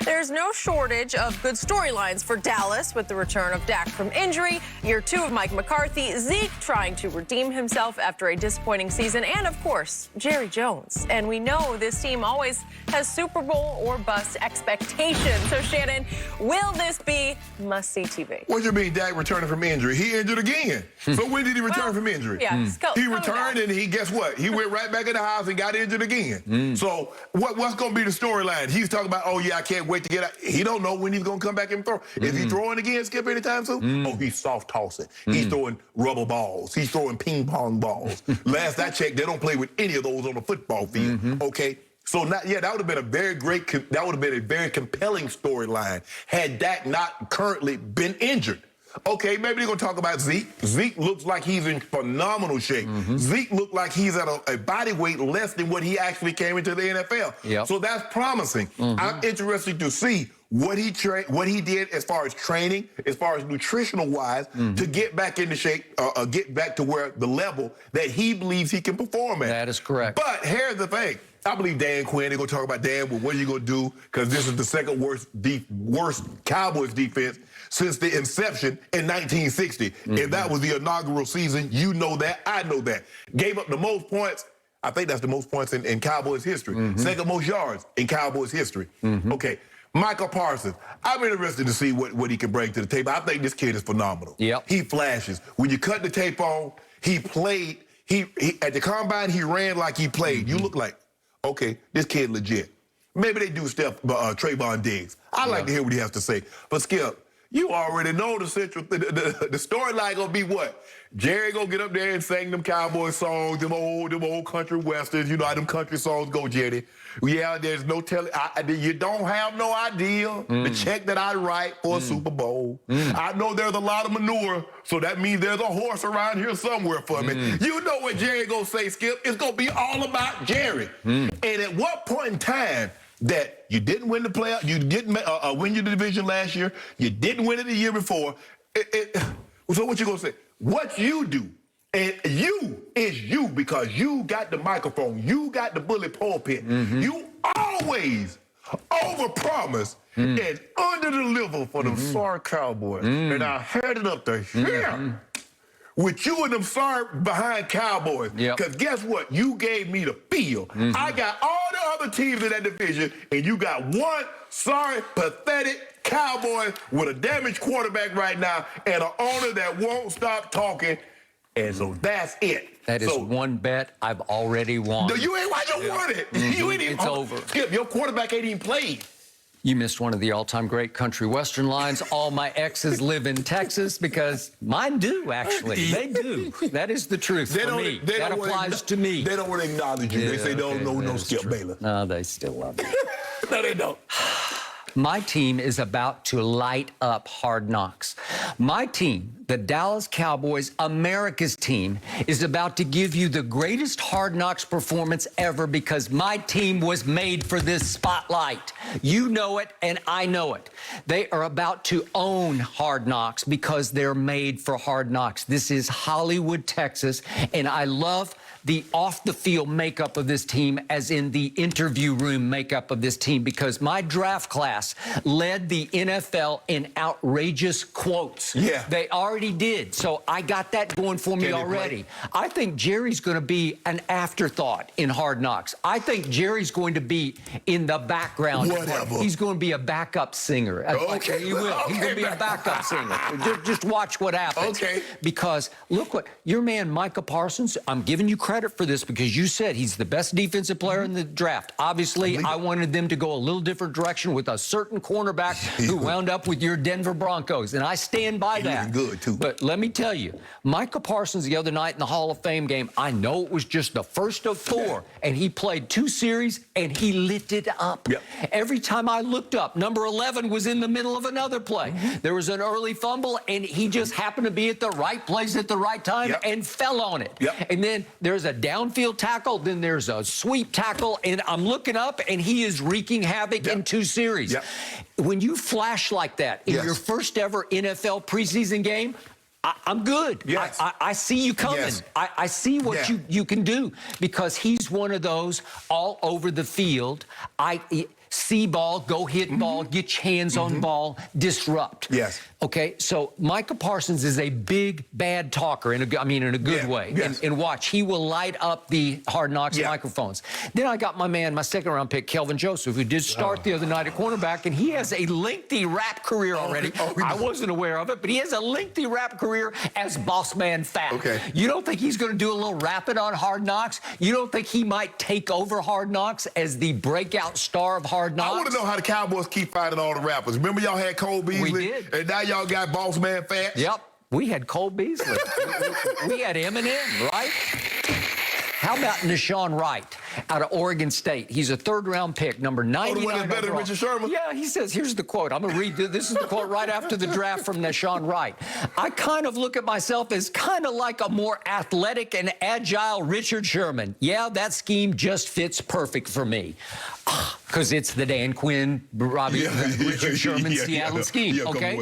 There's no shortage of good storylines for Dallas with the return of Dak from injury, year 2 of Mike McCarthy, Zeke trying to redeem himself after a disappointing season, and of course, Jerry Jones. And we know this team always has Super Bowl or bust expectations. So Shannon, will this be must-see TV? What do you mean Dak returning from injury? He injured again. So when did he return from injury? Yeah, he returned and guess what? He went right back in the house and got injured again. So what's going to be the storyline? He's talking about, oh yeah, I can't wait to get out. He don't know when he's going to come back and throw. Is he throwing again, Skip, anytime soon? Oh, he's soft tossing. He's throwing rubber balls. He's throwing ping pong balls. Last I checked, they don't play with any of those on the football field. Okay. So that would have been a very compelling storyline had Dak not currently been injured. Okay, maybe they're going to talk about Zeke. Zeke looks like he's in phenomenal shape. Zeke looked like he's at a body weight less than what he actually came into the NFL. So that's promising. I'm interested to see what he did as far as training, as far as nutritional-wise, to get back into shape, get back to where the level that he believes he can perform at. That is correct. But here's the thing. I believe Dan Quinn, they're going to talk about Dan, well, what are you going to do? Because this is the second worst Cowboys defense since the inception in 1960. If that was the inaugural season, you know that, I know that. Gave up the most points. I think that's the most points in Cowboys history. Second most yards in Cowboys history. Okay. Michael Parsons, I'm interested to see what he can bring to the table. I think this kid is phenomenal. He flashes. When you cut the tape on, he played. He at the combine, he ran like he played. You look like, okay, this kid legit. Maybe they do Trayvon Diggs. I like to hear what he has to say. But Skip, you already know the storyline gonna be what? Jerry gonna get up there and sing them cowboy songs, them old country westerns. You know how them country songs go, Jerry. Yeah, there's no telling. You don't have no idea the check that I write for a Super Bowl. I know there's a lot of manure, so that means there's a horse around here somewhere for me. You know what Jerry gonna say, Skip? It's gonna be all about Jerry. And at what point in time that you didn't win the playoff, you didn't win your division last year, you didn't win it the year before. So what you gonna say? What you do, and you is you because you got the microphone, you got the bully pulpit. You always overpromise and underdeliver for them sorry Cowboys. And I had it up to here. With you and them sorry behind Cowboys. Because guess what? You gave me the feel. I got all the other teams in that division, and you got one sorry, pathetic Cowboy with a damaged quarterback right now and an owner that won't stop talking. And so that's it. That is one bet I've already won. No, you ain't why you won it. You ain't even, it's over. Skip, your quarterback ain't even played. You missed one of the all-time great country western lines. All my exes live in Texas, because mine do, actually. They do. That is the truth for me. That applies to me. They don't want to acknowledge you. They say, no, Skip Bayless. No, they still love you. No, they don't. My team is about to light up Hard Knocks. My team, the Dallas Cowboys, America's team, is about to give you the greatest Hard Knocks performance ever, because my team was made for this spotlight. You know it, and I know it. They are about to own Hard Knocks because they're made for Hard Knocks. This is Hollywood, Texas, and I love the off-the-field makeup of this team, as in the interview room makeup of this team, because my draft class led the NFL in outrageous quotes. They already did, so I got that going for me already. I think Jerry's going to be an afterthought in Hard Knocks. I think Jerry's going to be in the background. Whatever. He's going to be a backup singer. Okay. He will. He's going to be a backup singer. Just watch what happens. Okay. Because look what your man Micah Parsons, I'm giving you credit for this, because you said he's the best defensive player in the draft. Obviously, I wanted them to go a little different direction with a certain cornerback who wound up with your Denver Broncos, and I stand by that. Good too. But let me tell you, Micah Parsons the other night in the Hall of Fame game, I know it was just the first of 4, and he played 2 series, and he lit it up. Every time I looked up, number 11 was in the middle of another play. There was an early fumble, and he just happened to be at the right place at the right time and fell on it. And then there's a downfield tackle, then there's a sweep tackle, and I'm looking up, and he is wreaking havoc in 2 series. When you flash like that in your first ever NFL preseason game, I'm good. I see you coming. I see what you can do, because he's one of those all over the field. see ball, go hit ball, get your hands on ball, disrupt. Yes. Okay, so Micah Parsons is a big, bad talker, in a good way. Yes. And watch, he will light up the Hard Knocks microphones. Then I got my man, my second-round pick, Kelvin Joseph, who did start the other night at cornerback, and he has a lengthy rap career already. I wasn't aware of it, but he has a lengthy rap career as Boss Man Fat. Okay. You don't think he's going to do a little rapping on Hard Knocks? You don't think he might take over Hard Knocks as the breakout star of Hard Knocks? I want to know how the Cowboys keep finding all the rappers. Remember y'all had Cole Beasley? We did. And now y'all got Boss Man Fat? Yep. We had Cole Beasley. we had Eminem, right? How about Nashawn Wright out of Oregon State? He's a third-round pick, number 99. Oh, the one that's better than Richard Sherman? Yeah, he says, here's the quote. I'm going to read this. Is the quote right after the draft from Nashawn Wright. I kind of look at myself as kind of like a more athletic and agile Richard Sherman. Yeah, that scheme just fits perfect for me. Because it's the Dan Quinn, Richard Sherman Seattle scheme, okay?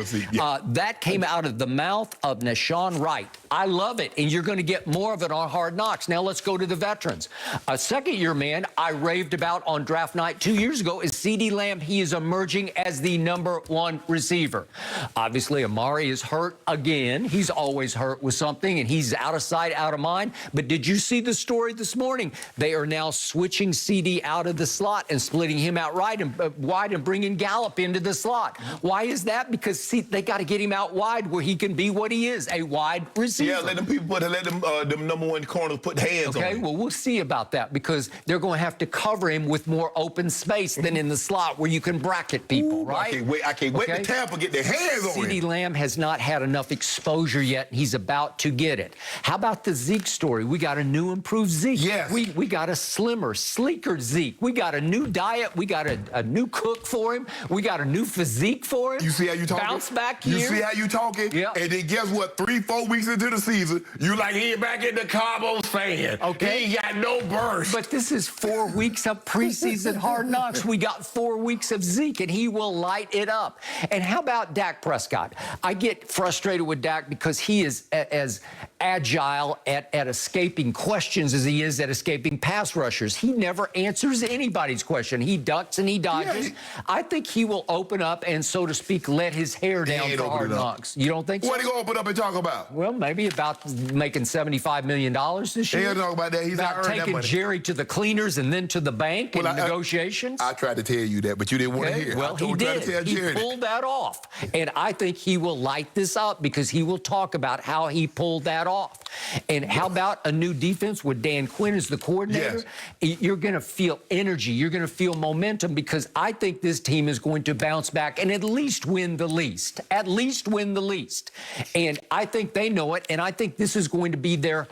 That came out of the mouth of Nashawn Wright. I love it, and you're going to get more of it on Hard Knocks. Now let's go to the veterans. A second-year man I raved about on draft night 2 years ago is CeeDee Lamb. He is emerging as the #1 receiver. Obviously, Amari is hurt again. He's always hurt with something, and he's out of sight, out of mind. But did you see the story this morning? They are now switching CeeDee out of the slot and splitting him out wide and bringing Gallup into the slot. Why is that? Because, see, they got to get him out wide where he can be what he is, a wide receiver. Yeah, let them #1 corners put hands on him. Okay, well, we'll see about that because they're going to have to cover him with more open space than in the slot where you can bracket people, right? I can't wait to Tampa get their hands on him. CeeDee Lamb has not had enough exposure yet. He's about to get it. How about the Zeke story? We got a new improved Zeke. Yes. We got a slimmer, sleeker Zeke. We got a new diet. We got a new cook for him. We got a new physique for him. You see how you talking? Bounce back here. You see how you talking? Yeah. And then guess what? 3-4 weeks into the season, you like, he ain't back in the Cowboys fan. Okay. He ain't got no burst. But this is 4 weeks of preseason Hard Knocks. We got 4 weeks of Zeke, and he will light it up. And how about Dak Prescott? I get frustrated with Dak because he is as agile at escaping questions as he is at escaping pass rushers. He never answers anybody's question. He ducks and he dodges. Yeah. I think he will open up and, so to speak, let his hair down for Hard Knocks. You don't think so? What are you going to open up and talk about? Well, maybe about making $75 million this year. He ain't talking about that. He's not about earning that taking money. Jerry to the cleaners and then to the bank in negotiations. I tried to tell you that, but you didn't want to hear. Well, he did. He pulled that off. And I think he will light this up because he will talk about how he pulled that off. And how about a new defense with Dan Quinn as the coordinator? Yes. You're going to feel energy. You're going to feel momentum because I think this team is going to bounce back and at least win the least. At least win the least. And I think they know it, and I think this is going to be their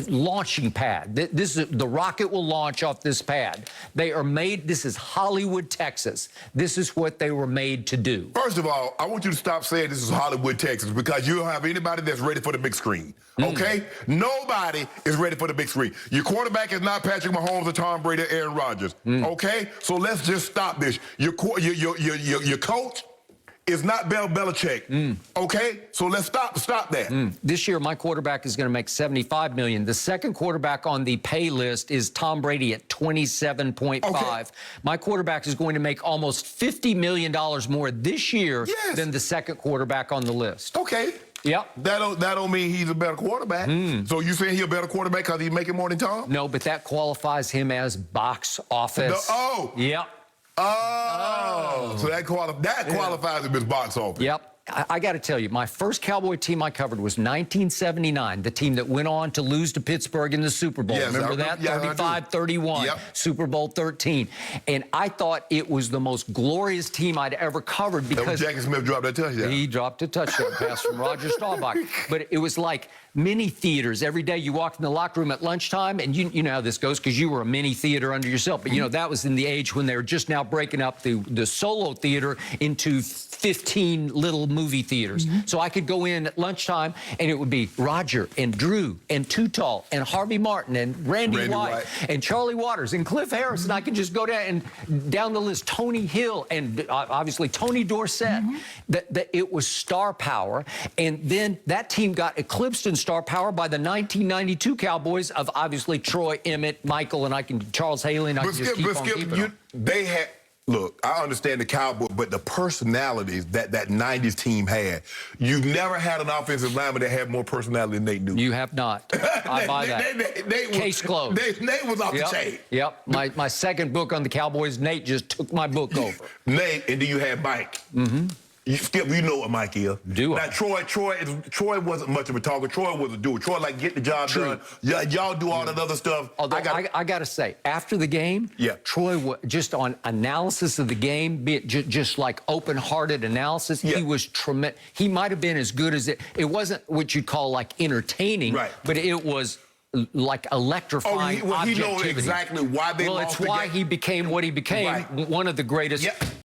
launching pad. The rocket will launch off this pad. They are made, this is Hollywood, Texas. This is what they were made to do. First of all, I want you to stop saying this is Hollywood, Texas, because you don't have anybody that's ready for the big screen, okay? Nobody is ready for the big screen. Your quarterback is not Patrick Mahomes or Tom Brady or Aaron Rodgers, okay? So let's just stop this. Your coach is not Bill Belichick, okay? So let's stop that. This year, my quarterback is going to make $75 million. The second quarterback on the pay list is Tom Brady at $27.5. Okay. My quarterback is going to make almost $50 million more this year than the second quarterback on the list. Okay. Yep. That don't mean he's a better quarterback. So you saying he's a better quarterback because he's making more than Tom? No, but that qualifies him as box office. Yep. So that qualifies him as box office. Yep. I got to tell you, my first Cowboy team I covered was 1979, the team that went on to lose to Pittsburgh in the Super Bowl. Yes, remember that? 35-31, Super Bowl 13. And I thought it was the most glorious team I'd ever covered because Jackie Smith dropped that touchdown. He dropped a touchdown pass from Roger Staubach. But it was like mini theaters. Every day you walked in the locker room at lunchtime, and you know how this goes because you were a mini theater under yourself. But, you know, that was in the age when they were just now breaking up the solo theater into 15 little movie theaters. So I could go in at lunchtime, and it would be Roger and Drew and Too Tall and Harvey Martin and Randy White and Charlie Waters and Cliff Harris. And I could just go down the list. Tony Hill and obviously Tony Dorsett. That it was star power. And then that team got eclipsed in star power by the 1992 Cowboys of obviously Troy, Emmett, Michael, and Charles Haley, and I can just keep on keeping on. They had. Look, I understand the Cowboys, but the personalities that 90s team had, you've never had an offensive lineman that had more personality than Nate Newton. You have not. I buy that. Case closed. Nate was off the chain. Yep. My second book on the Cowboys, Nate just took my book over. Nate, and then you had Mike. Mm-hmm. Skip, you know what Mike is. Do I? Now, Troy wasn't much of a talker. Troy was a doer. Troy, like, get the job done. Y'all do all that other stuff. Although I got to say, after the game, Troy, just on analysis of the game, be it just like open-hearted analysis, he was tremendous. He might have been as good as it. It wasn't what you'd call, like, entertaining, but it was like electrifying objectivity. He knows exactly why they lost the game. Well, it's why he became what he became, one of the greatest